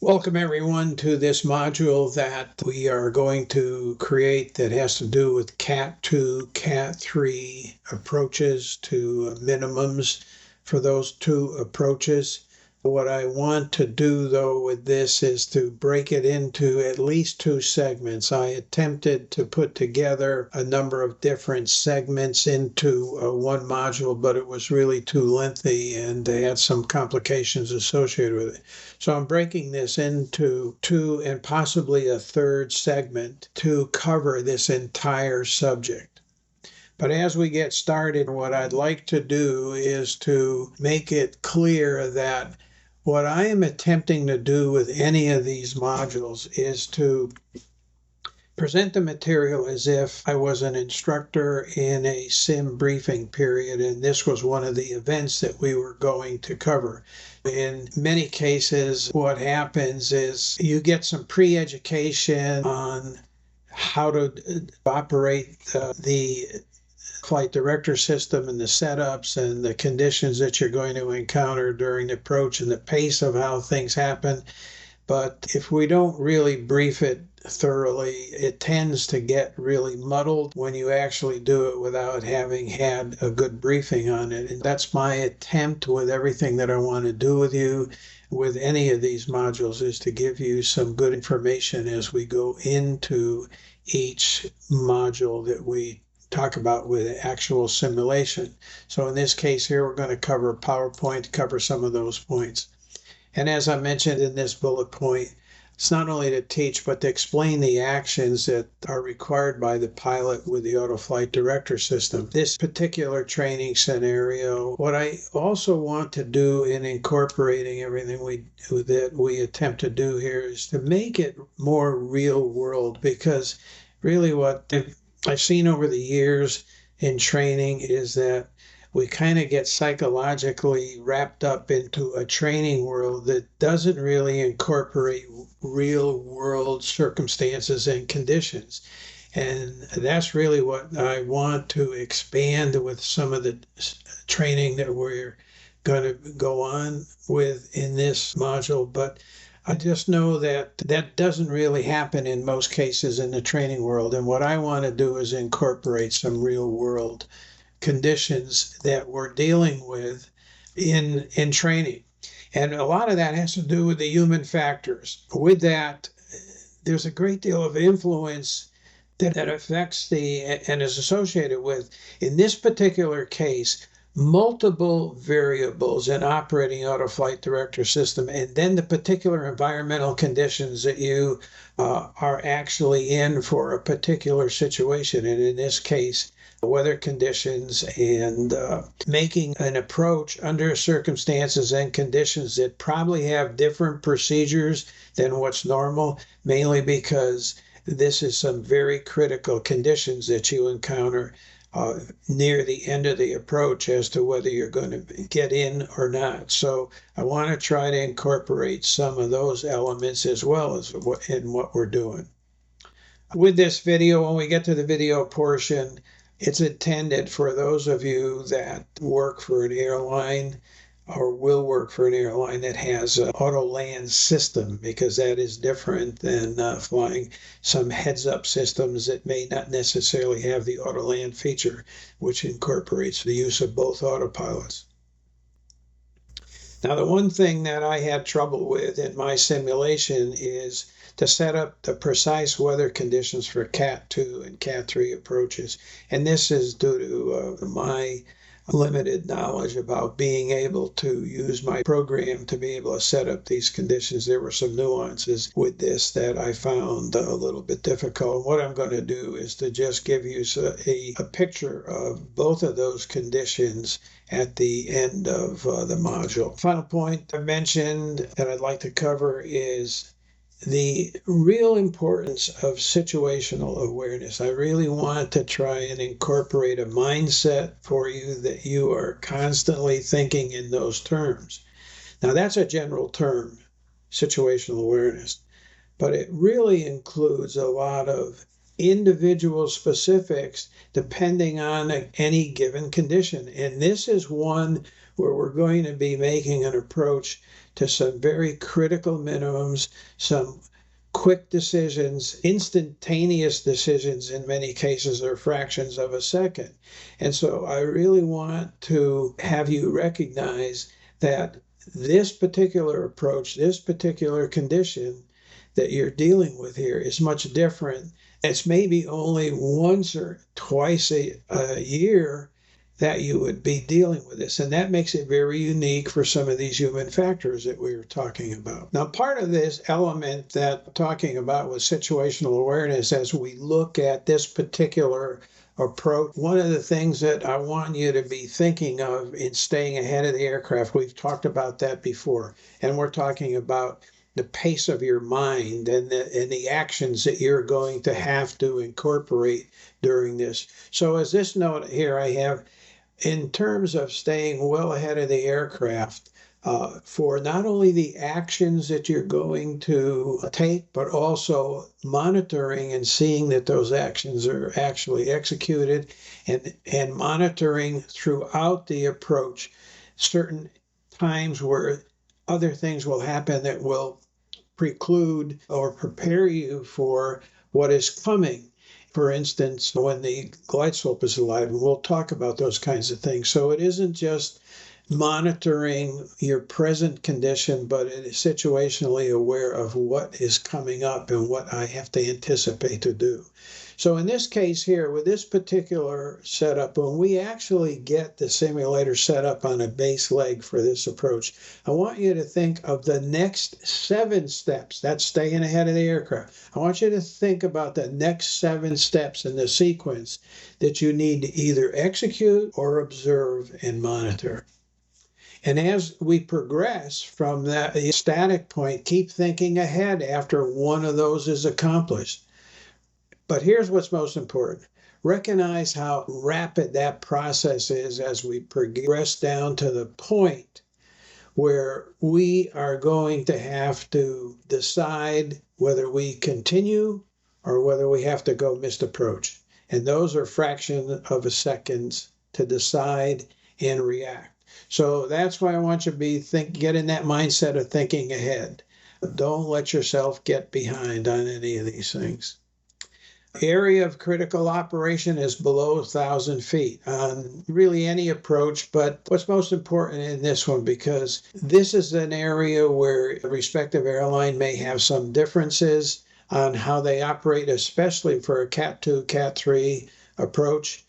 Welcome everyone to this module that we are going to create that has to do with Cat 2, Cat 3 approaches to minimums for those two approaches. What I want to do though with this is to break it into at least two segments. I attempted to put together a number of different segments into one module, but it was really too lengthy and they had some complications associated with it. So I'm breaking this into two and possibly a third segment to cover this entire subject. But as we get started, what I'd like to do is to make it clear that what I am attempting to do with any of these modules is to present the material as if I was an instructor in a sim briefing period, and this was one of the events that we were going to cover. In many cases, what happens is you get some pre-education on how to operate the flight director system and the setups and the conditions that you're going to encounter during the approach and the pace of how things happen. But if we don't really brief it thoroughly, it tends to get really muddled when you actually do it without having had a good briefing on it. And that's my attempt with everything that I want to do with you with any of these modules, is to give you some good information as we go into each module that we talk about with actual simulation. So in this case here, we're going to cover PowerPoint, cover some of those points. And as I mentioned in this bullet point, it's not only to teach, but to explain the actions that are required by the pilot with the auto flight director system. This particular training scenario, what I also want to do in incorporating everything that we attempt to do here is to make it more real world, because really what I've seen over the years in training is that we kind of get psychologically wrapped up into a training world that doesn't really incorporate real world circumstances and conditions. And that's really what I want to expand with some of the training that we're going to go on with in this module. But I just know that that doesn't really happen in most cases in the training world. And what I want to do is incorporate some real world conditions that we're dealing with in training. And a lot of that has to do with the human factors. With that, there's a great deal of influence that affects and is associated with, in this particular case, multiple variables in operating auto flight director system, and then the particular environmental conditions that you are actually in for a particular situation. And in this case, weather conditions and making an approach under circumstances and conditions that probably have different procedures than what's normal, mainly because this is some very critical conditions that you encounter near the end of the approach as to whether you're going to get in or not. So I want to try to incorporate some of those elements as well as in what we're doing. With this video, when we get to the video portion, it's intended for those of you that work for an airline or will work for an airline that has an Autoland system, because that is different than flying some heads-up systems that may not necessarily have the Autoland feature, which incorporates the use of both autopilots. Now, the one thing that I had trouble with in my simulation is to set up the precise weather conditions for Cat 2 and Cat 3 approaches. And this is due to my limited knowledge about being able to use my program to be able to set up these conditions. There were some nuances with this that I found a little bit difficult. What I'm going to do is to just give you a picture of both of those conditions at the end of the module. Final point I mentioned that I'd like to cover is the real importance of situational awareness. I really want to try and incorporate a mindset for you that you are constantly thinking in those terms. Now, that's a general term, situational awareness, but it really includes a lot of individual specifics depending on any given condition. And this is one where we're going to be making an approach to some very critical minimums, some quick decisions, instantaneous decisions in many cases are fractions of a second. And so I really want to have you recognize that this particular approach, this particular condition that you're dealing with here is much different. It's maybe only once or twice a year that you would be dealing with this. And that makes it very unique for some of these human factors that we were talking about. Now, part of this element that I'm talking about was situational awareness as we look at this particular approach. One of the things that I want you to be thinking of in staying ahead of the aircraft, we've talked about that before, and we're talking about the pace of your mind and the actions that you're going to have to incorporate during this. So as this note here I have, in terms of staying well ahead of the aircraft, for not only the actions that you're going to take, but also monitoring and seeing that those actions are actually executed, and monitoring throughout the approach certain times where other things will happen that will preclude or prepare you for what is coming. For instance, when the glide slope is alive, and we'll talk about those kinds of things. So it isn't just monitoring your present condition, but it is situationally aware of what is coming up and what I have to anticipate to do. So in this case here, with this particular setup, when we actually get the simulator set up on a base leg for this approach, I want you to think of the next 7 steps. That's staying ahead of the aircraft. I want you to think about the next 7 steps in the sequence that you need to either execute or observe and monitor. And as we progress from that static point, keep thinking ahead after one of those is accomplished. But here's what's most important. Recognize how rapid that process is as we progress down to the point where we are going to have to decide whether we continue or whether we have to go missed approach. And those are fractions of a second to decide and react. So that's why I want you to get in that mindset of thinking ahead. Don't let yourself get behind on any of these things. Area of critical operation is below 1,000 feet on really any approach, but what's most important in this one, because this is an area where the respective airline may have some differences on how they operate, especially for a Cat 2, Cat 3 approach.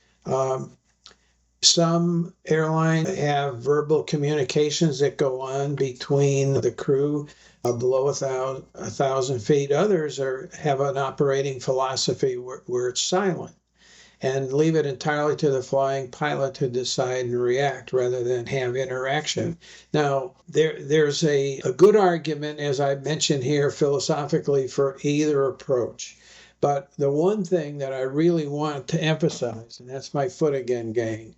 Some airlines have verbal communications that go on between the crew below 1,000 feet. Others have an operating philosophy where it's silent and leave it entirely to the flying pilot to decide and react rather than have interaction. Now, there's a good argument, as I mentioned here, philosophically for either approach. But the one thing that I really want to emphasize, and that's my foot again, gang,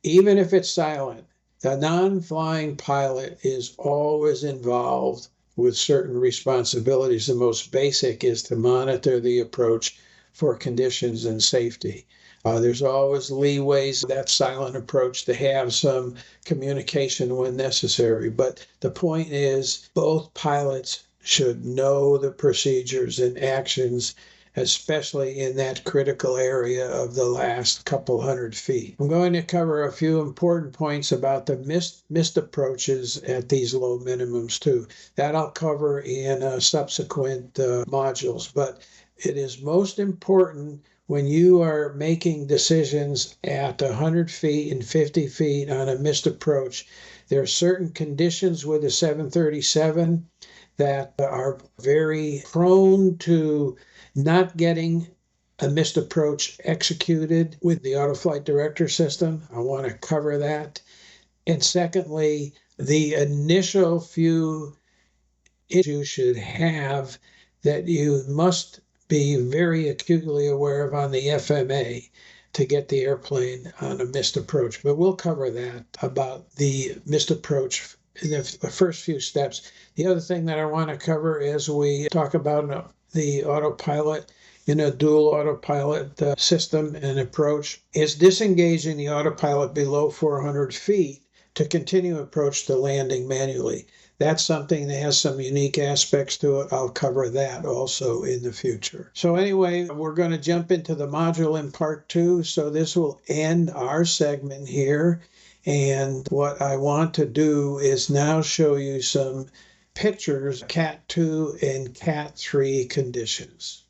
even if it's silent, the non-flying pilot is always involved with certain responsibilities. The most basic is to monitor the approach for conditions and safety. There's always leeways, that silent approach, to have some communication when necessary. But the point is, both pilots should know the procedures and actions, especially in that critical area of the last couple 100 feet. I'm going to cover a few important points about the missed approaches at these low minimums too. That I'll cover in subsequent modules, but it is most important when you are making decisions at 100 feet and 50 feet on a missed approach. There are certain conditions with the 737 that are very prone to not getting a missed approach executed with the Autoflight Director system. I want to cover that. And secondly, the initial few issues you should have that you must be very acutely aware of on the FMA to get the airplane on a missed approach. But we'll cover that about the missed approach in the first few steps. The other thing that I want to cover as we talk about the autopilot in a dual autopilot system and approach is disengaging the autopilot below 400 feet to continue approach to landing manually. That's something that has some unique aspects to it. I'll cover that also in the future. So anyway, we're going to jump into the module in part 2. So this will end our segment here. And what I want to do is now show you some pictures, Cat 2 and Cat 3 conditions.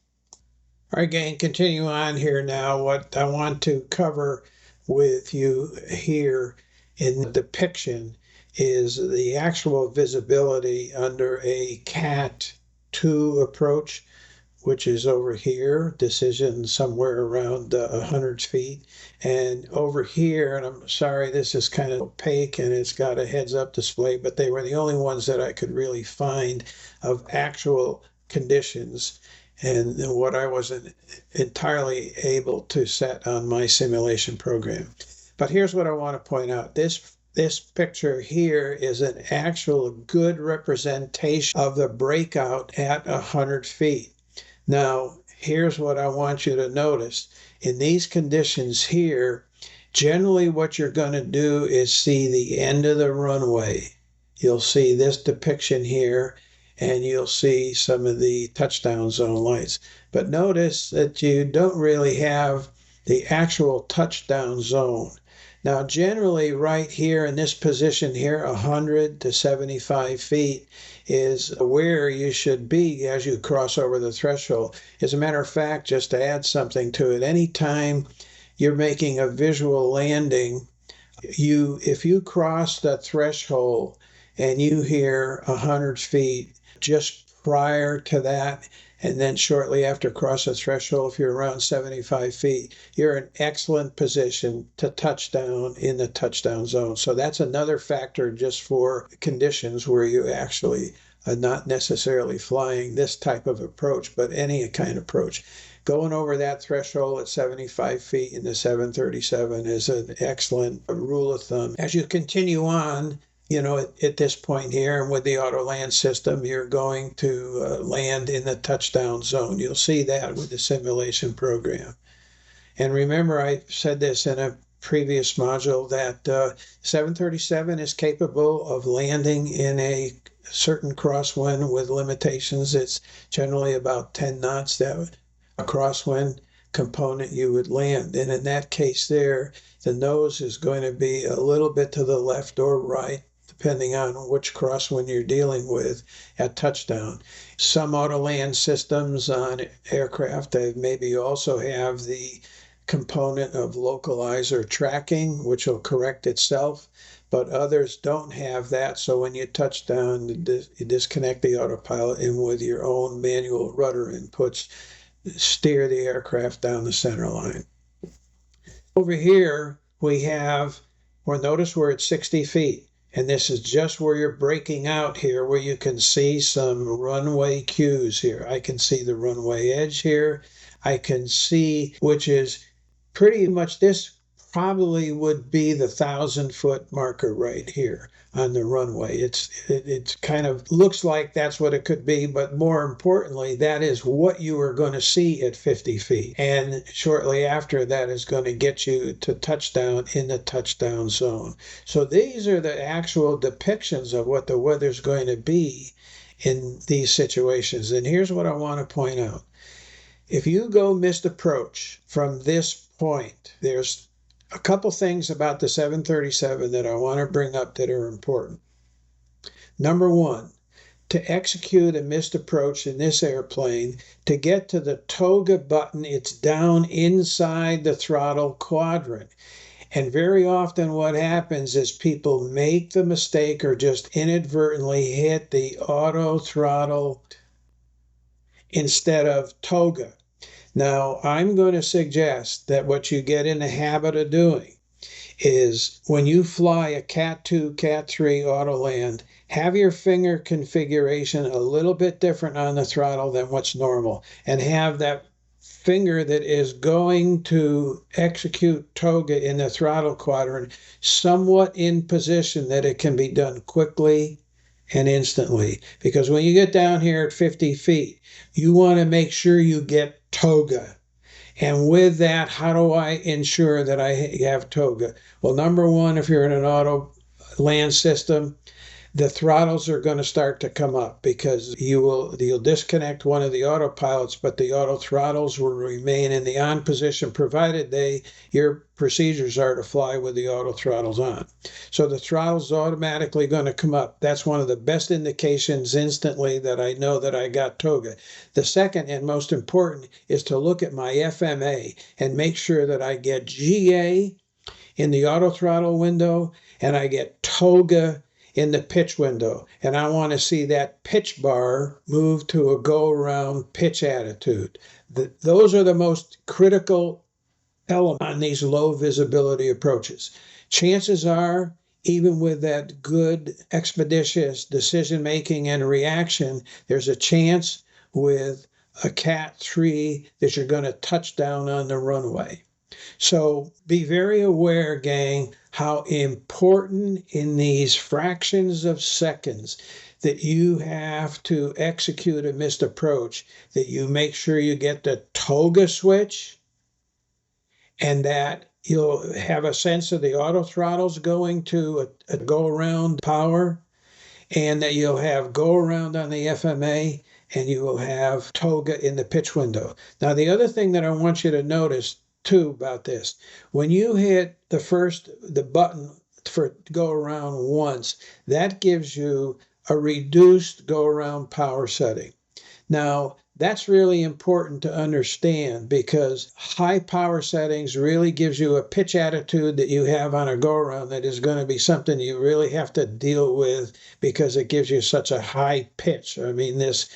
All right, gang, continue on here now. What I want to cover with you here in the depiction is the actual visibility under a Cat 2 approach, which is over here, decision somewhere around 100 feet. And over here, and I'm sorry, this is kind of opaque and it's got a heads-up display, but they were the only ones that I could really find of actual conditions and what I wasn't entirely able to set on my simulation program. But here's what I want to point out. This picture here is an actual good representation of the breakout at 100 feet. Now, here's what I want you to notice. In these conditions here, generally what you're going to do is see the end of the runway. You'll see this depiction here, and you'll see some of the touchdown zone lights. But notice that you don't really have the actual touchdown zone. Now, generally right here in this position here, 100 to 75 feet is where you should be as you cross over the threshold. As a matter of fact, just to add something to it, anytime you're making a visual landing, if you cross the threshold and you hear 100 feet just prior to that, and then shortly after cross the threshold, if you're around 75 feet, you're in excellent position to touch down in the touchdown zone. So that's another factor just for conditions where you actually are not necessarily flying this type of approach, but any kind of approach. Going over that threshold at 75 feet in the 737 is an excellent rule of thumb. As you continue on, at this point here, and with the Autoland system, you're going to land in the touchdown zone. You'll see that with the simulation program. And remember, I said this in a previous module, that 737 is capable of landing in a certain crosswind with limitations. It's generally about 10 knots that a crosswind component you would land. And in that case there, the nose is going to be a little bit to the left or right, depending on which crosswind you're dealing with at touchdown. Some Autoland systems on aircraft, they maybe also have the component of localizer tracking, which will correct itself, but others don't have that. So when you touch down, you disconnect the autopilot, and with your own manual rudder inputs, steer the aircraft down the center line. Over here, we have, notice we're at 60 feet. And this is just where you're breaking out here, where you can see some runway cues here. I can see the runway edge here. I can see, which is pretty much, this probably would be the 1,000-foot marker right here on the runway. It kind of looks like that's what it could be, but more importantly, that is what you are going to see at 50 feet. And shortly after, that is going to get you to touchdown in the touchdown zone. So these are the actual depictions of what the weather's going to be in these situations. And here's what I want to point out. If you go missed approach from this point, there's a couple things about the 737 that I want to bring up that are important. Number one, to execute a missed approach in this airplane, to get to the toga button, it's down inside the throttle quadrant. And very often what happens is people make the mistake or just inadvertently hit the auto throttle instead of toga. Now, I'm going to suggest that what you get in the habit of doing is when you fly a Cat 2, Cat 3 Autoland, have your finger configuration a little bit different on the throttle than what's normal, and have that finger that is going to execute toga in the throttle quadrant somewhat in position that it can be done quickly and instantly. Because when you get down here at 50 feet, you want to make sure you get toga. And with that, how do I ensure that I have toga? Well, number one, if you're in an auto land system, the throttles are going to start to come up because you'll disconnect one of the autopilots, but the auto throttles will remain in the on position provided your procedures are to fly with the auto throttles on. So the throttle's automatically going to come up. That's one of the best indications instantly that I know that I got TOGA. The second and most important is to look at my FMA and make sure that I get GA in the auto throttle window and I get TOGA in the pitch window, and I want to see that pitch bar move to a go-around pitch attitude. Those are the most critical elements on these low visibility approaches. Chances are, even with that good expeditious decision making and reaction, there's a chance with a Cat 3 that you're going to touch down on the runway. So be very aware, gang, how important in these fractions of seconds that you have to execute a missed approach, that you make sure you get the TOGA switch and that you'll have a sense of the auto throttles going to a go-around power, and that you'll have go-around on the FMA, and you will have TOGA in the pitch window. Now, the other thing that I want you to notice too about this, when you hit the button for go around once, that gives you a reduced go around power setting. Now, that's really important to understand because high power settings really gives you a pitch attitude that you have on a go around that is going to be something you really have to deal with because it gives you such a high pitch. I mean, this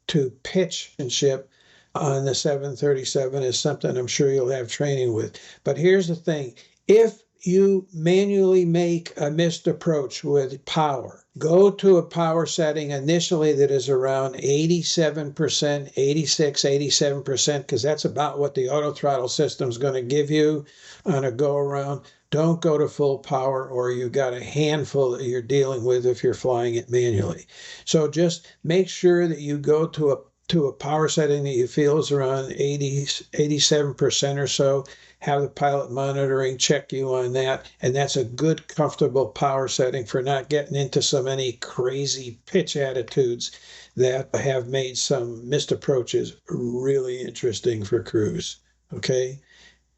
to pitch and ship on the 737 is something I'm sure you'll have training with. But here's the thing. If you manually make a missed approach with power, go to a power setting initially that is around 87%, 86, 87%, because that's about what the auto throttle system is going to give you on a go around. Don't go to full power or you got a handful that you're dealing with if you're flying it manually. So just make sure that you go to a power setting that you feel is around 80, 87% or so. Have the pilot monitoring check you on that, and that's a good, comfortable power setting for not getting into so many crazy pitch attitudes that have made some missed approaches really interesting for crews. Okay?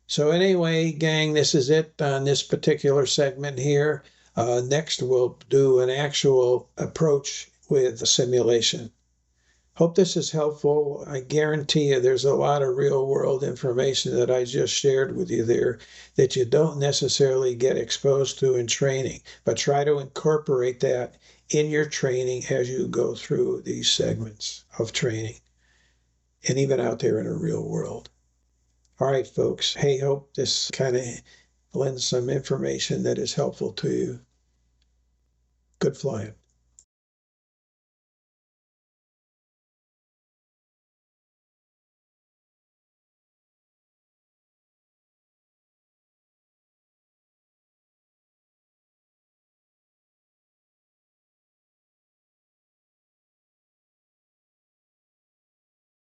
So anyway, gang, this is it on this particular segment here. Next, we'll do an actual approach with a simulation. Hope this is helpful. I guarantee you there's a lot of real world information that I just shared with you there that you don't necessarily get exposed to in training, but try to incorporate that in your training as you go through these segments of training and even out there in a real world. All right, folks. Hey, hope this kind of lends some information that is helpful to you. Good flying.